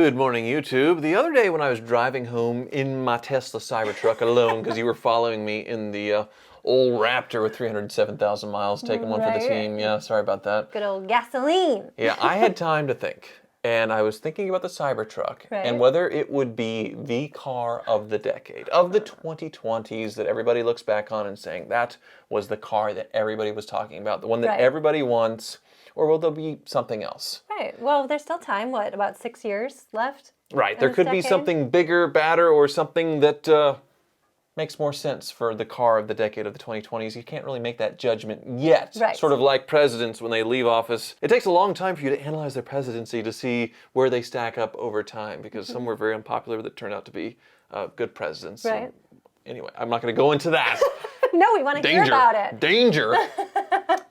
Good morning, YouTube. The other day when I was driving home in my Tesla Cybertruck alone, because you were following me in the old Raptor with 307,000 miles, taking one for the team. Yeah, sorry about that. Good old gasoline. Yeah, I had time to think, and I was thinking about the Cybertruck and whether it would be the car of the decade, of the 2020s that everybody looks back on and saying that was the car that everybody was talking about, the one that everybody wants. Or will there be something else? Right. Well, there's still time. What, about 6 years left? Right. There could be something bigger, badder, or something that makes more sense for the car of the decade of the 2020s. You can't really make that judgment yet. Right. Sort of like presidents when they leave office. It takes a long time for you to analyze their presidency to see where they stack up over time, because some were very unpopular that turned out to be good presidents. Right. So, anyway, I'm not going to go into that. No, we want to hear about it. Danger.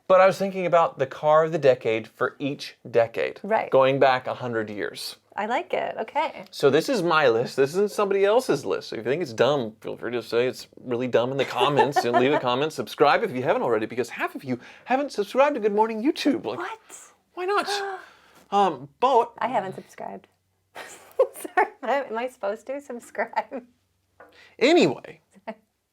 But I was thinking about the car of the decade for each decade. Right. Going back 100 years. I like it. Okay. So this is my list. This isn't somebody else's list. So if you think it's dumb, feel free to say it's really dumb in the comments. And leave a comment. Subscribe if you haven't already, because half of you haven't subscribed to Good Morning YouTube. Like, what? Why not? But I haven't subscribed. Sorry. Am I supposed to subscribe? Anyway,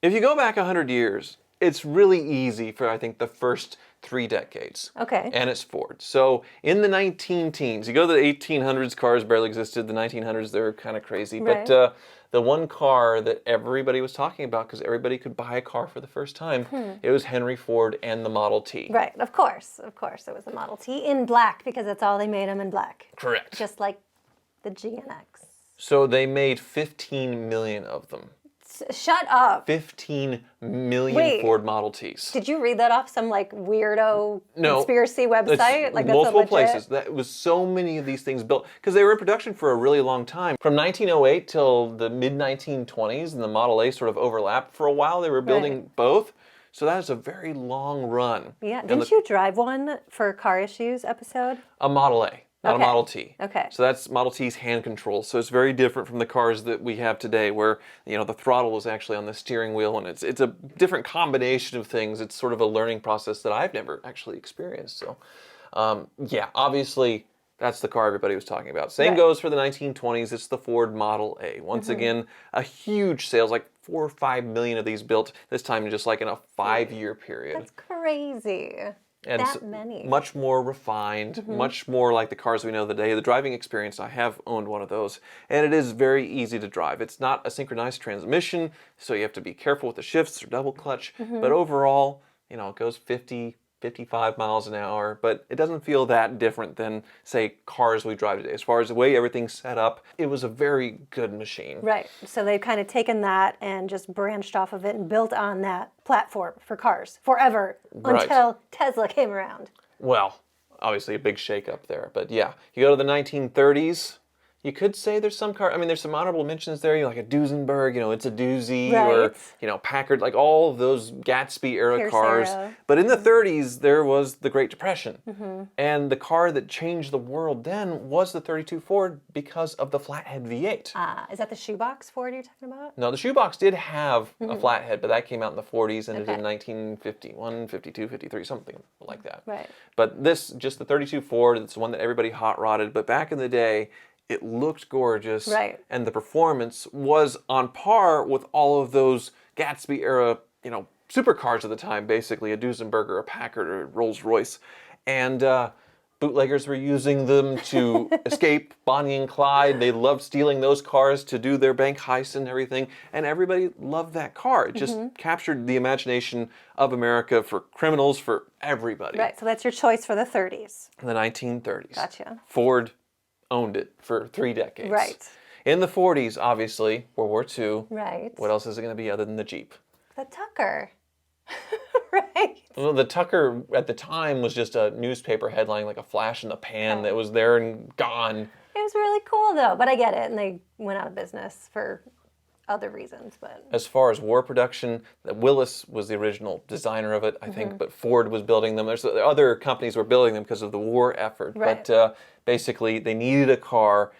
if you go back 100 years, it's really easy for, I think, the first 3 decades. Okay. And it's Ford. So in the 19-teens, you go to the 1800s, cars barely existed. The 1900s, they were kind of crazy. Right. But the one car that everybody was talking about, because everybody could buy a car for the first time, it was Henry Ford and the Model T. Right. Of course. Of course. It was the Model T in black, because that's all they made them in black. Correct. Just like the GMX. So they made 15 million of them. Shut up. 15 million Ford Model Ts. Did you read that off some like weirdo conspiracy website? Like, that's multiple places. That was so many of these things built because they were in production for a really long time. From 1908 till the mid-1920s, and the Model A sort of overlapped for a while. They were building both. So that is a very long run. Yeah. Didn't you drive one for Car Issues episode? A Model A. Not a Model T. Okay. So that's Model T's hand control. So it's very different from the cars that we have today, where the throttle is actually on the steering wheel, and it's a different combination of things. It's sort of a learning process that I've never actually experienced. So, yeah, obviously that's the car everybody was talking about. Same goes for the 1920s. It's the Ford Model A. Once again, a huge sales, like 4 or 5 million of these built. This time, just like in a 5-year period. That's crazy. And that many. Much more refined, much more like the cars we know today. The driving experience, I have owned one of those, and it is very easy to drive. It's not a synchronized transmission, so you have to be careful with the shifts or double clutch. But overall, it goes 50, 55 miles an hour, but it doesn't feel that different than, say, cars we drive today. As far as the way everything's set up, it was a very good machine. Right. So they've kind of taken that and just branched off of it and built on that platform for cars forever until Tesla came around. Well, obviously a big shakeup there, but yeah. You go to the 1930s, you could say there's some car. I mean, there's some honorable mentions there. Like a Duesenberg, it's a doozy, or Packard, like all of those Gatsby era cars. But in the 30s, there was the Great Depression, and the car that changed the world then was the 32 Ford because of the flathead V8. Is that the shoebox Ford you're talking about? No, the shoebox did have a flathead, but that came out in the 40s, and it in 1951, 52, 53, something like that. Right. But this, just the 32 Ford, it's the one that everybody hot rodded. But back in the day, it looked gorgeous, and the performance was on par with all of those Gatsby era, supercars of the time, basically, a Duesenberg or a Packard or a Rolls Royce. And bootleggers were using them to escape Bonnie and Clyde. They loved stealing those cars to do their bank heists and everything, and everybody loved that car. It just captured the imagination of America for criminals, for everybody. Right, so that's your choice for the 30s. The 1930s. Gotcha. Ford owned it for 3 decades. Right. In the 40s, obviously, World War II. Right. What else is it going to be other than the Jeep? The Tucker. Right. Well, the Tucker at the time was just a newspaper headline, like a flash in the pan that was there and gone. It was really cool, though. But I get it. And they went out of business for other reasons. But as far as war production, Willis was the original designer of it, I think, but Ford was building them. There's other companies were building them because of the war effort. Right. But basically, they needed a car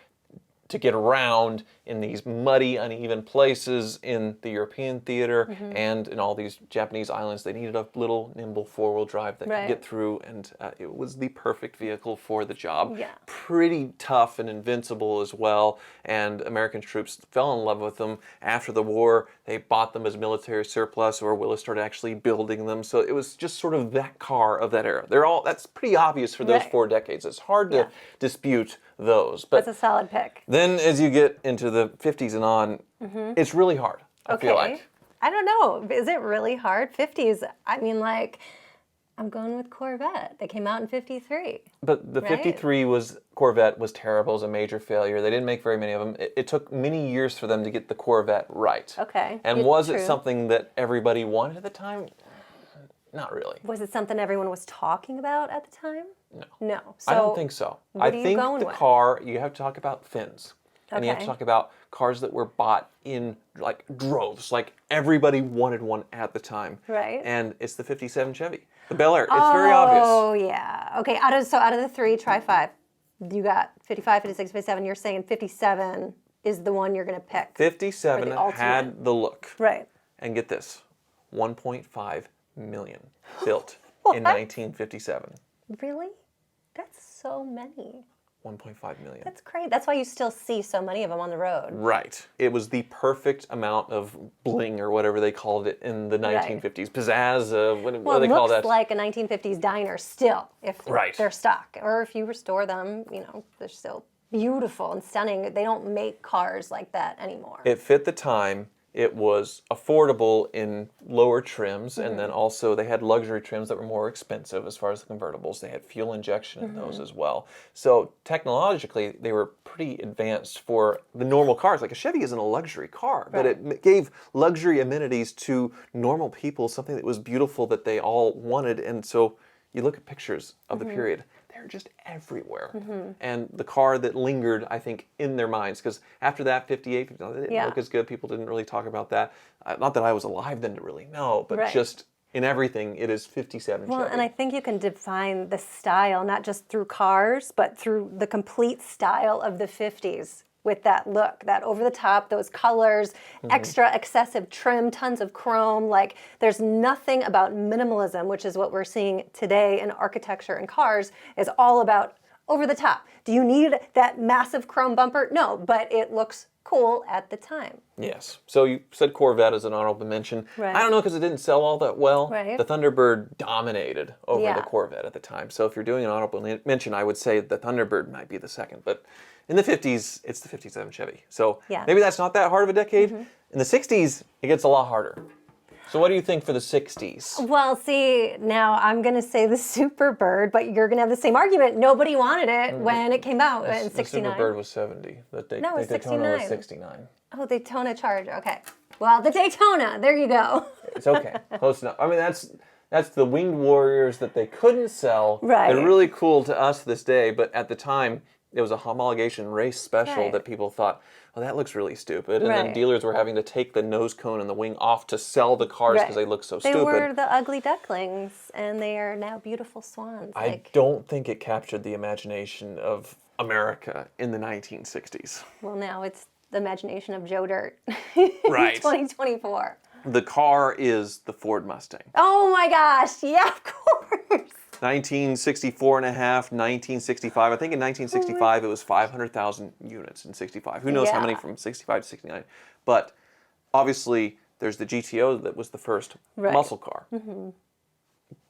to get around in these muddy, uneven places in the European theater and in all these Japanese islands. They needed a little nimble four-wheel drive that could get through, and it was the perfect vehicle for the job. Yeah. Pretty tough and invincible as well, and American troops fell in love with them. After the war, they bought them as military surplus, or Willis started actually building them. So it was just sort of that car of that era. That's pretty obvious for those 4 decades. It's hard to dispute those. But that's a solid pick. then as you get into the 50s and on, it's really hard, I feel like. I don't know. Is it really hard? 50s, I mean, like, I'm going with Corvette. They came out in 53. But the 53 Corvette was terrible. It was a major failure. They didn't make very many of them. It took many years for them to get the Corvette right. Okay. And was it something that everybody wanted at the time? Not really. Was it something everyone was talking about at the time? No. No. So I don't think so. I think the car, you have to talk about fins. And you have to talk about cars that were bought in like droves. Like everybody wanted one at the time. Right. And it's the 57 Chevy. The Bel Air. It's very obvious. Oh, yeah. Okay, out of the 3, try 5. You got 55, 56, 57. You're saying 57 is the one you're going to pick. 57 had the look. Right. And get this, 1.5 million built in 1957. Really? That's so many. 1.5 million. That's crazy. That's why you still see so many of them on the road. Right. It was the perfect amount of bling, or whatever they called it in the 1950s. Pizzazz, what do they call that? It looks like a 1950s diner still, if they're stock. Or if you restore them, they're still beautiful and stunning. They don't make cars like that anymore. It fit the time. It was affordable in lower trims, and then also they had luxury trims that were more expensive as far as the convertibles. They had fuel injection in those as well. So technologically, they were pretty advanced for the normal cars. Like a Chevy isn't a luxury car, but it gave luxury amenities to normal people, something that was beautiful that they all wanted. And so you look at pictures of the period. They're just everywhere. And the car that lingered, I think, in their minds, because after that, 58, 59, they didn't look as good. People didn't really talk about that. Not that I was alive then to really know, but just in everything, it is 57 Well, Chevy. and I think you can define the style, not just through cars, but through the complete style of the 50s. With that look, that over the top, those colors, extra excessive trim, tons of chrome. Like there's nothing about minimalism, which is what we're seeing today in architecture and cars, is all about over the top. Do you need that massive chrome bumper? No, but it looks cool at the time. Yes. So you said Corvette as an honorable mention. Right. I don't know because it didn't sell all that well. Right. The Thunderbird dominated over the Corvette at the time. So if you're doing an honorable mention, I would say the Thunderbird might be the second. But in the 50s, it's the 57 Chevy. So maybe that's not that hard of a decade. In the 60s, it gets a lot harder. So what do you think for the 60s? Well, see, now I'm going to say the Superbird, but you're going to have the same argument. Nobody wanted it when it came out in 69. The Superbird was 70. No, it was Daytona 69. was 69. Oh, Daytona Charger. Okay. Well, the Daytona. There you go. It's okay. Close enough. I mean, that's the Winged Warriors that they couldn't sell. Right. They're really cool to us this day, but at the time, it was a homologation race special that people thought, oh, that looks really stupid. And then dealers were having to take the nose cone and the wing off to sell the cars because they look so stupid. They were the ugly ducklings, and they are now beautiful swans. I don't think it captured the imagination of America in the 1960s. Well, now it's the imagination of Joe Dirt Right. in 2024. The car is the Ford Mustang. Oh my gosh, yeah, of course. 1964 and a half, 1965. I think in 1965 it was 500,000 units in 65. Who knows how many from 65 to 69. But obviously there's the GTO that was the first muscle car.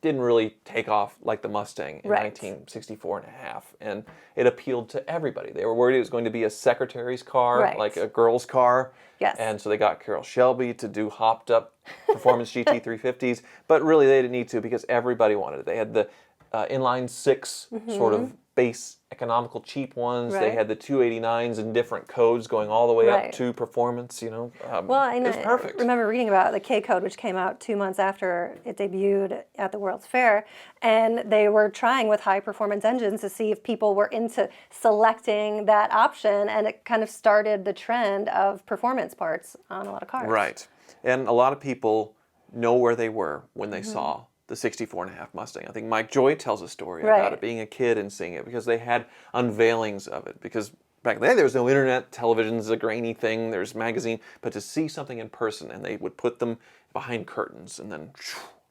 Didn't really take off like the Mustang in 1964 and a half. And it appealed to everybody. They were worried it was going to be a secretary's car, like a girl's car. Yes. And so they got Carroll Shelby to do hopped up performance GT 350s. But really they didn't need to because everybody wanted it. They had the inline six sort of base economical cheap ones. They had the 289s in different codes going all the way up to performance, you know. Well, it was perfect. I remember reading about the K code, which came out 2 months after it debuted at the World's Fair, and they were trying with high performance engines to see if people were into selecting that option, and it kind of started the trend of performance parts on a lot of cars. Right. And a lot of people know where they were when they saw the 64 and a half Mustang. I think Mike Joy tells a story about it, being a kid and seeing it, because they had unveilings of it, because back in the day, there was no internet, television's a grainy thing, there's magazine, but to see something in person, and they would put them behind curtains and then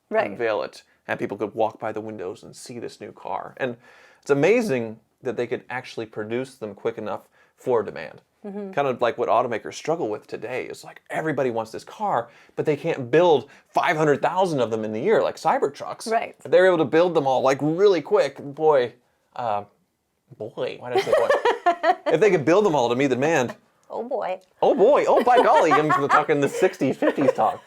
unveil it, and people could walk by the windows and see this new car. And it's amazing that they could actually produce them quick enough for demand. Kind of like what automakers struggle with today is like everybody wants this car, but they can't build 500,000 of them in the year like Cybertrucks. Right. But they're able to build them all like really quick. Boy, why did I say boy? If they could build them all to meet the demand. Oh boy. Oh boy. Oh by golly. I'm talking the 60s, 50s talk.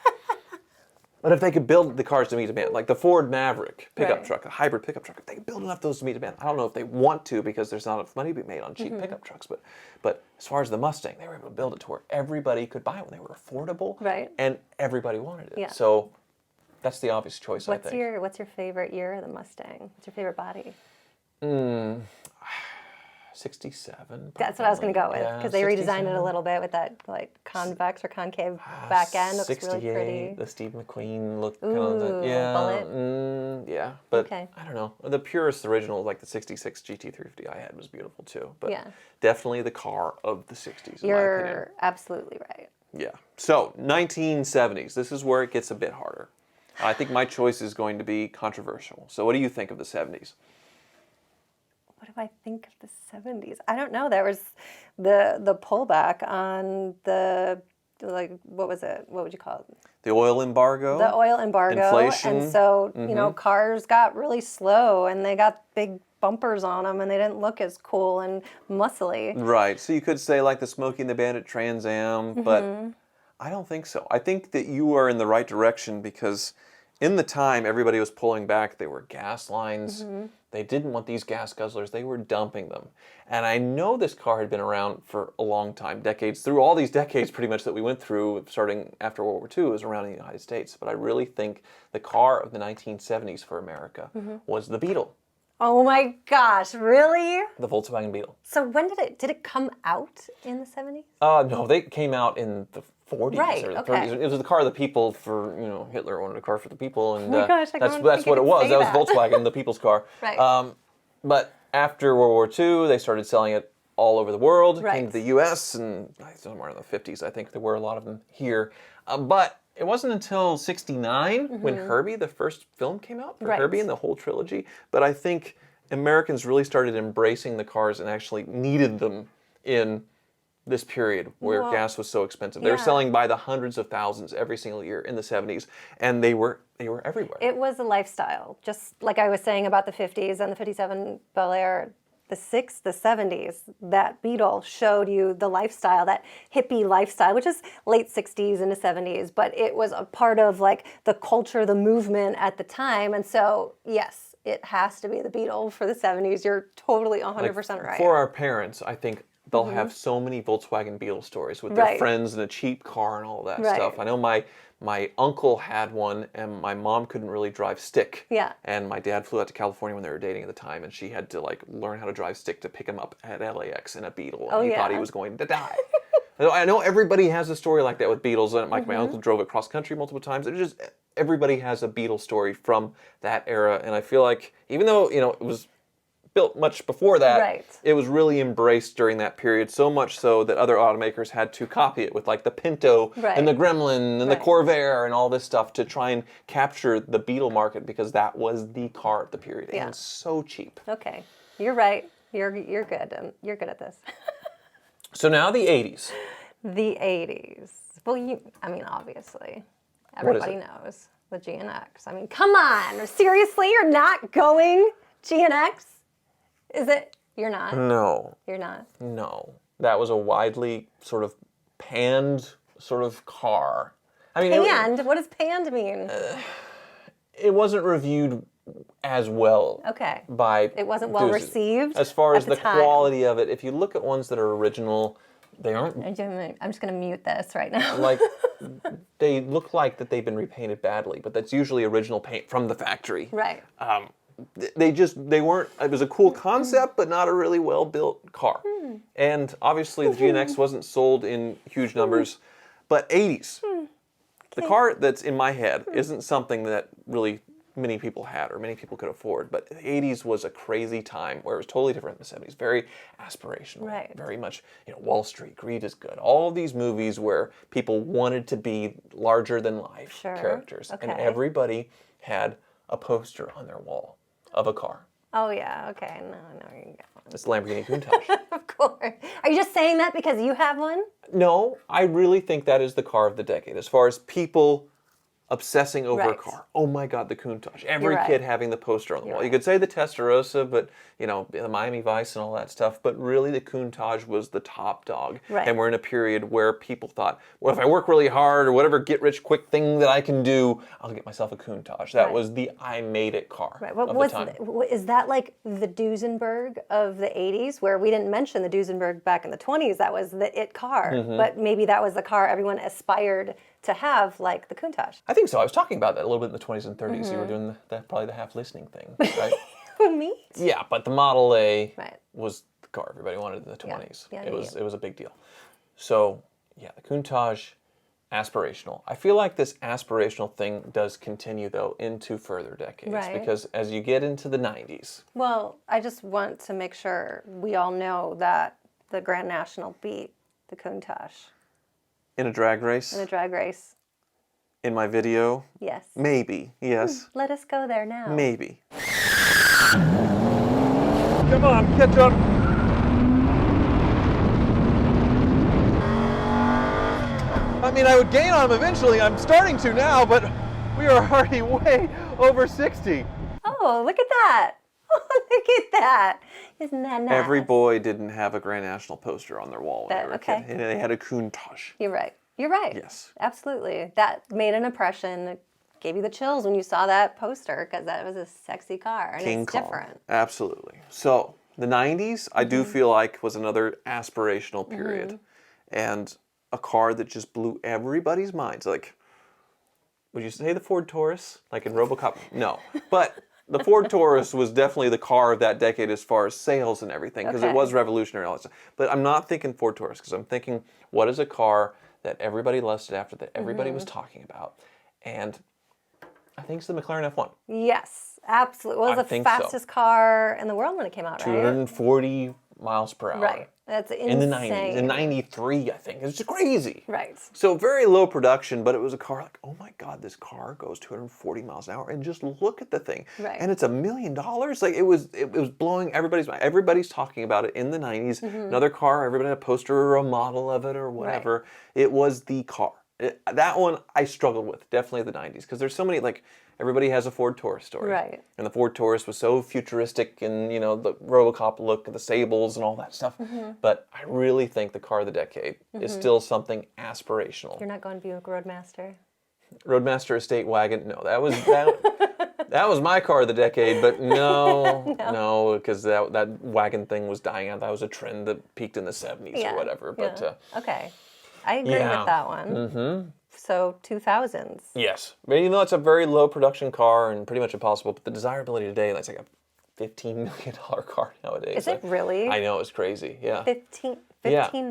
But if they could build the cars to meet demand, like the Ford Maverick pickup truck, a hybrid pickup truck, if they could build enough of those to meet demand, I don't know if they want to because there's not enough money to be made on cheap pickup trucks, but as far as the Mustang, they were able to build it to where everybody could buy it when they were affordable, and everybody wanted it. Yeah. So that's the obvious choice, I think. What's your favorite year of the Mustang? What's your favorite body? 67. Probably. That's what I was going to go with because they redesigned it a little bit with that like convex or concave back end. Looks really pretty. The Steve McQueen look. Ooh, bullet. Yeah, but I don't know. The purest original, like the 66 GT350 I had was beautiful too. But definitely the car of the 60s in my opinion. You're absolutely right. Yeah. So 1970s. This is where it gets a bit harder. I think my choice is going to be controversial. So what do you think of the 70s? What do I think of the 70s? I don't know. There was the pullback on the, like, what was it? What would you call it? The oil embargo. The oil embargo. Inflation. And so, you know, cars got really slow and they got big bumpers on them and they didn't look as cool and muscly. Right. So you could say like the Smokey and the Bandit Trans Am, but I don't think so. I think that you are in the right direction because in the time everybody was pulling back. They were gas lines. They didn't want these gas guzzlers. They were dumping them. And I know this car had been around for a long time, decades, through all these decades pretty much that we went through starting after World War II was around in the United States. But I really think the car of the 1970s for America was the Beetle. Oh my gosh, really? The Volkswagen Beetle. So when did it come out in the 70s? No, they came out in the 40s or the 30s. It was the car of the people for, you know, Hitler wanted a car for the people. And oh my gosh, that's what it was. That was Volkswagen, the people's car. Right. But after World War II, they started selling it all over the world. It Right. came to the U.S. and somewhere in the 50s, I think there were a lot of them here. But it wasn't until 69 when Herbie, the first film came out for Herbie and the whole trilogy. But I think Americans really started embracing the cars and actually needed them in this period where gas was so expensive. They were selling by the hundreds of thousands every single year in the 70s, and they were everywhere. It was a lifestyle, just like I was saying about the 50s and the 57 Bel Air. The 70s, that Beetle showed you the lifestyle, that hippie lifestyle, which is late 60s into 70s, but it was a part of like the culture, the movement at the time. And so, yes, it has to be the Beetle for the 70s. You're totally 100% right. For our parents, I think they'll have so many Volkswagen Beetle stories with their friends and a cheap car and all that stuff. I know my uncle had one, and my mom couldn't really drive stick. Yeah. And my dad flew out to California when they were dating at the time, and she had to like learn how to drive stick to pick him up at LAX in a Beetle, and he thought he was going to die. I know everybody has a story like that with Beetles, and like my uncle drove it cross country multiple times. It just everybody has a Beetle story from that era, and I feel like even though it was built much before that, it was really embraced during that period, so much so that other automakers had to copy it with like the Pinto and the Gremlin and the Corvair and all this stuff to try and capture the Beetle market because that was the car of the period and so cheap. Okay, you're right. You're good. You're good at this. So now the 80s. The 80s. Well, obviously, everybody knows the GNX. I mean, come on. Seriously, you're not going GNX? Is it? You're not? No. You're not? No. That was a widely sort of panned sort of car. Panned? What does panned mean? It wasn't reviewed as well. Okay. It wasn't well received. As far as the quality of it, if you look at ones that are original, they aren't. I'm just going to mute this right now. Like, they look like that they've been repainted badly, but that's usually original paint from the factory. Right. They weren't, it was a cool concept, but not a really well-built car. And obviously the GNX wasn't sold in huge numbers, but 80s. The car that's in my head isn't something that really many people had or many people could afford. But the 80s was a crazy time where it was totally different than the 70s. Very aspirational. Right. Very much, Wall Street, Greed is Good. All of these movies where people wanted to be larger than life characters. Okay. And everybody had a poster on their wall of a car. Oh, yeah. Okay. No, you got one. It's the Lamborghini Countach. Of course. Are you just saying that because you have one? No, I really think that is the car of the decade. As far as people obsessing over a car. Oh my God, the Countach. Every kid having the poster on the wall. You could say the Testarossa, but the Miami Vice and all that stuff. But really, the Countach was the top dog. Right. And we're in a period where people thought, well, if I work really hard or whatever get-rich-quick thing that I can do, I'll get myself a Countach. That was the I made it car Right. of the time. Is that like the Duesenberg of the 80s, where we didn't mention the Duesenberg back in the 20s? That was the it car. But maybe that was the car everyone aspired to have, like the Countach. I think so. I was talking about that a little bit in the 20s and 30s. You were doing probably the half listening thing, right? Me? Yeah, but the Model A was the car everybody wanted in the 20s. Yeah, it was a big deal. So, yeah, the Countach, aspirational. I feel like this aspirational thing does continue, though, into further decades. Right. Because as you get into the 90s... Well, I just want to make sure we all know that the Grand National beat the Countach. In a drag race? In a drag race. In my video? Yes. Maybe, yes. Let us go there now. Maybe. Come on, catch up. I mean, I would gain on him eventually. I'm starting to now, but we are already way over 60. Oh, look at that. Oh, look at that. Isn't that nice? Every boy didn't have a Grand National poster on their wall when they were a kid. And they had a Countach. You're right. You're right. Yes. Absolutely. That made an impression. It gave you the chills when you saw that poster because that was a sexy car. And King it's Kong. different. Absolutely. So, the 90s, I do feel like was another aspirational period. And a car that just blew everybody's minds. Like, would you say the Ford Taurus? Like in RoboCop? No. But the Ford Taurus was definitely the car of that decade as far as sales and everything, because it was revolutionary and all that stuff. But I'm not thinking Ford Taurus, because I'm thinking, what is a car that everybody lusted after, that everybody was talking about? And I think it's the McLaren F1. Yes, absolutely. Well, it was the fastest car in the world when it came out, right? 240 miles per hour. Right. That's insane. In the 90s. In 93, I think. It's just crazy. Right. So very low production, but it was a car like, oh my God, this car goes 240 miles an hour, and just look at the thing. Right. And it's $1 million. Like it was blowing everybody's mind. Everybody's talking about it in the 90s. Another car, everybody had a poster or a model of it or whatever. Right. It was the car. That one I struggled with, definitely the 90s, because there's so many, like, everybody has a Ford Taurus story. Right. And the Ford Taurus was so futuristic and, the RoboCop look and the sables and all that stuff. But I really think the car of the decade is still something aspirational. You're not going Buick Roadmaster? Roadmaster Estate Wagon? No, that was my car of the decade, but no, because that wagon thing was dying out. That was a trend that peaked in the 70s or whatever. But okay. I agree with that one. So 2000s. Yes. Even though it's a very low production car and pretty much impossible, but the desirability today, that's like a $15 million car nowadays. Is it really? I know, it's crazy. Yeah. 15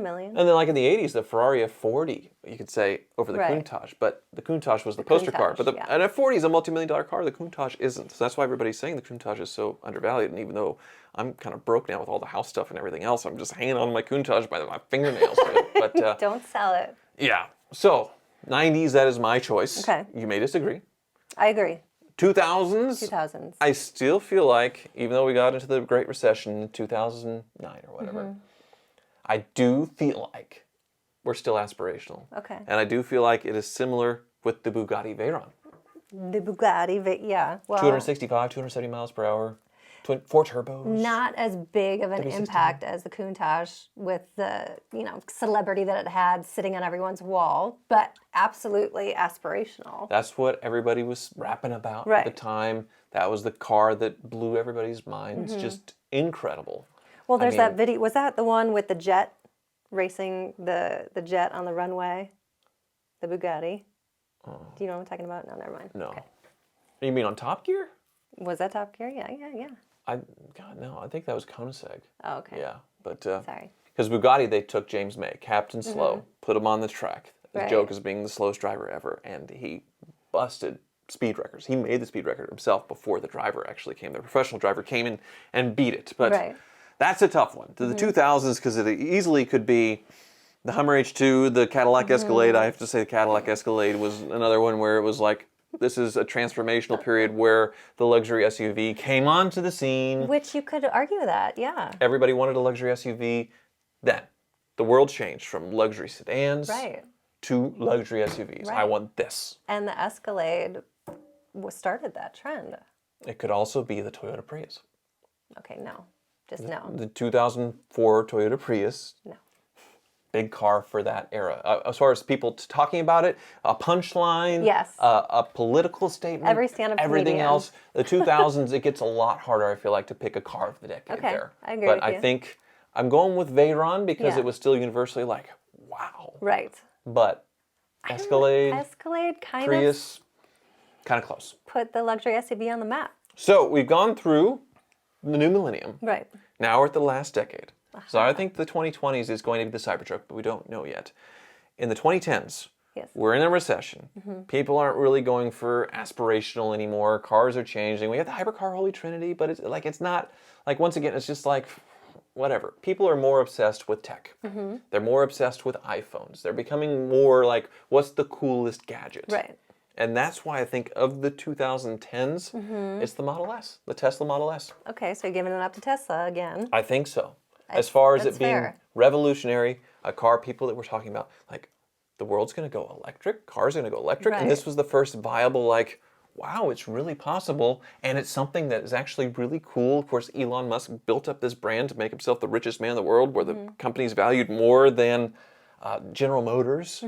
million? And then like in the 80s, the Ferrari F40, you could say, over the Countach. But the Countach was the poster car. But an F40 is a multi-million-dollar car. The Countach isn't. So that's why everybody's saying the Countach is so undervalued. And even though I'm kind of broke now with all the house stuff and everything else, I'm just hanging on to my Countach by my fingernails. But don't sell it. Yeah. So 90s, that is my choice. Okay. You may disagree. I agree. 2000s. I still feel like, even though we got into the Great Recession in 2009 or whatever, I do feel like we're still aspirational. Okay. And I do feel like it is similar with the Bugatti Veyron. The Bugatti, yeah. Well, 265, 270 miles per hour. 4 turbos. Not as big of an impact as the Countach with the, celebrity that it had sitting on everyone's wall, but absolutely aspirational. That's what everybody was rapping about at the time. That was the car that blew everybody's minds. Just incredible. Well, there's that video. Was that the one with the jet racing the jet on the runway? The Bugatti? Do you know what I'm talking about? No, never mind. No. Okay. You mean on Top Gear? Was that Top Gear? Yeah. I think that was Koenigsegg. Oh, okay. Yeah, but sorry. Because Bugatti, they took James May, Captain Slow, put him on the track. The joke is being the slowest driver ever, and he busted speed records. He made the speed record himself before the driver actually came. The professional driver came in and beat it. But that's a tough one. To the 2000s, because it easily could be the Hummer H2, the Cadillac Escalade. I have to say the Cadillac Escalade was another one where it was like, this is a transformational period where the luxury SUV came onto the scene. Which you could argue that, yeah. Everybody wanted a luxury SUV. Then the world changed from luxury sedans to luxury SUVs. I want this. And the Escalade started that trend. It could also be the Toyota Prius. Okay, no. Just no. The 2004 Toyota Prius. No. Big car for that era. As far as people talking about it, a punchline, a political statement, every stand-up everything comedian. else. The 2000s, it gets a lot harder, I feel like, to pick a car of the decade there. I agree but with I you. think I'm going with Veyron because it was still universally like, wow. Right. But Escalade, kind Prius, kind of close. Put the luxury SUV on the map. So we've gone through the new millennium. Right. Now we're at the last decade. So I think the 2020s is going to be the Cybertruck, but we don't know yet. In the 2010s, we're in a recession. People aren't really going for aspirational anymore. Cars are changing. We have the hypercar holy trinity, but it's not, like, once again, it's just like, whatever. People are more obsessed with tech. They're more obsessed with iPhones. They're becoming more like, what's the coolest gadget? Right. And that's why I think of the 2010s, it's the Model S, the Tesla Model S. Okay, so you're giving it up to Tesla again. I think so. As far as it being fair. revolutionary, a car, people that we're talking about, like, the world's going to go electric, cars are going to go electric, and this was the first viable, like, wow, it's really possible, and it's something that is actually really cool. Of course, Elon Musk built up this brand to make himself the richest man in the world, where the company's valued more than General Motors.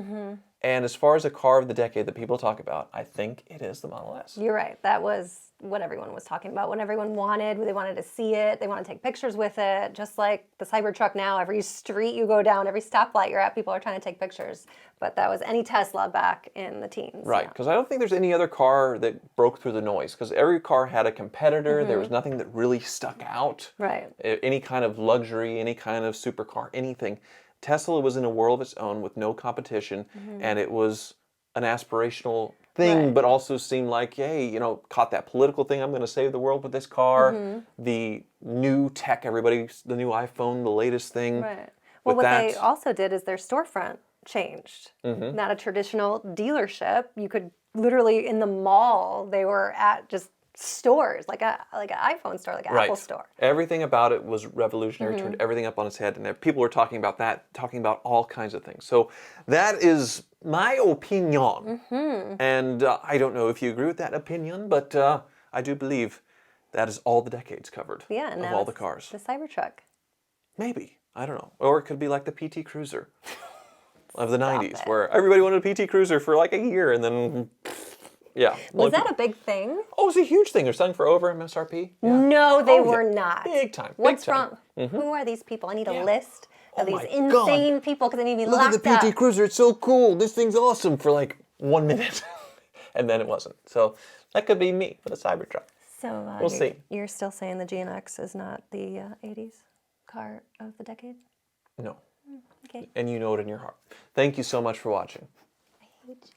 And as far as a car of the decade that people talk about, I think it is the Model S. You're right. That was what everyone was talking about, what everyone wanted. They wanted to see it. They want to take pictures with it. Just like the Cybertruck now, every street you go down, every stoplight you're at, people are trying to take pictures. But that was any Tesla back in the teens. Right, because I don't think there's any other car that broke through the noise, because every car had a competitor. There was nothing that really stuck out. Right. Any kind of luxury, any kind of supercar, anything. Tesla was in a world of its own with no competition, and it was an aspirational thing, but also seemed like, hey, caught that political thing, I'm going to save the world with this car. The new tech, the new iPhone, the latest thing. Right. Well, what they also did is their storefront changed. Not a traditional dealership. You could literally, in the mall, they were at just stores, like an iPhone store, like an Apple store. Everything about it was revolutionary, turned everything up on its head, and people were talking about that, talking about all kinds of things. So that is my opinion. And I don't know if you agree with that opinion, but I do believe that is all the decades covered of all the cars. The Cybertruck. Maybe. I don't know. Or it could be like the PT Cruiser of the 90s, where everybody wanted a PT Cruiser for like a year, and then... Yeah. Was that a big thing? Oh, it was a huge thing. They're selling for over MSRP. Yeah. No, they were not. Big time. What's wrong? Who are these people? I need a list of these insane people because they need to be locked up. Look at the PT Cruiser. It's so cool. This thing's awesome for like 1 minute. And then it wasn't. So that could be me with a Cybertruck. So we'll see. You're still saying the GNX is not the 80s car of the decade? No. Okay. And you know it in your heart. Thank you so much for watching. I hate you.